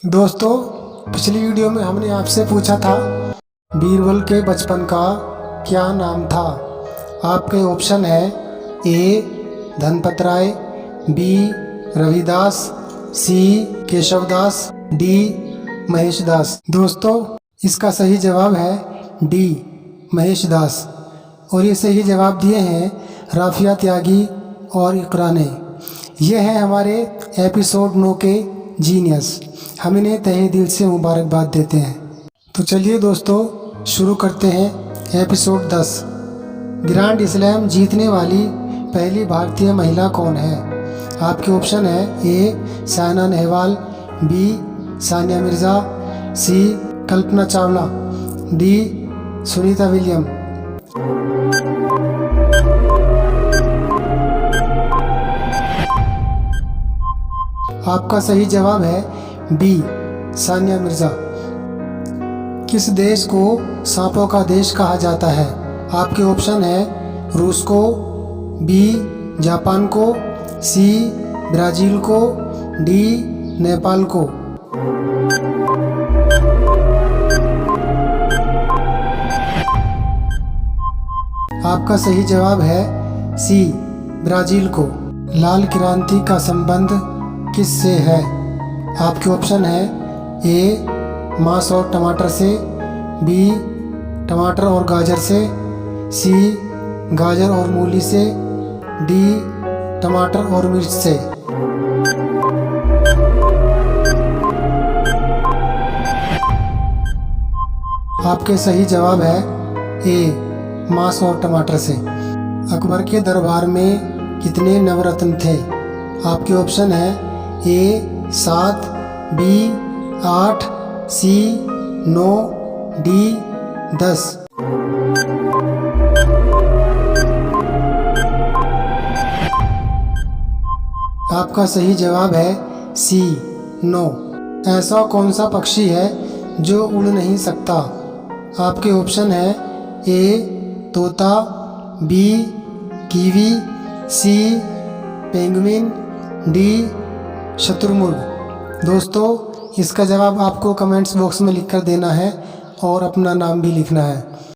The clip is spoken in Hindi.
दोस्तों, पिछली वीडियो में हमने आपसे पूछा था बीरबल के बचपन का क्या नाम था। आपके ऑप्शन है ए धनपत राय, बी रविदास, सी केशवदास, डी महेशदास। दोस्तों, इसका सही जवाब है डी महेशदास। और ये सही जवाब दिए हैं राफिया त्यागी और इकरा ने। ये हैं हमारे एपिसोड 9 के जीनियस। हम इन्हें तहे दिल से मुबारकबाद देते हैं। तो चलिए दोस्तों, शुरू करते हैं एपिसोड 10। ग्रैंड स्लैम जीतने वाली पहली भारतीय महिला कौन है। आपके ऑप्शन है ए साइना नेहवाल, बी सानिया मिर्ज़ा, सी कल्पना चावला, डी सुनीता विलियम। आपका सही जवाब है बी सानिया मिर्ज़ा। किस देश को सांपों का देश कहा जाता है। आपके ऑप्शन है रूस को, बी जापान को, सी ब्राज़ील को, डी नेपाल को। आपका सही जवाब है सी ब्राज़ील को। लाल क्रांति का संबंध किससे है। आपके ऑप्शन है ए मांस और टमाटर से, बी टमाटर और गाजर से, सी गाजर और मूली से, डी टमाटर और मिर्च से। आपके सही जवाब है ए मांस और टमाटर से। अकबर के दरबार में कितने नवरत्न थे। आपके ऑप्शन है ए 7, बी 8, सी 9, डी 10। आपका सही जवाब है सी 9। ऐसा कौन सा पक्षी है जो उड़ नहीं सकता। आपके ऑप्शन है ए तोता, बी कीवी, सी पेंगुइन, डी शुतुरमुर्ग। दोस्तों, इसका जवाब आपको कमेंट्स बॉक्स में लिखकर देना है और अपना नाम भी लिखना है।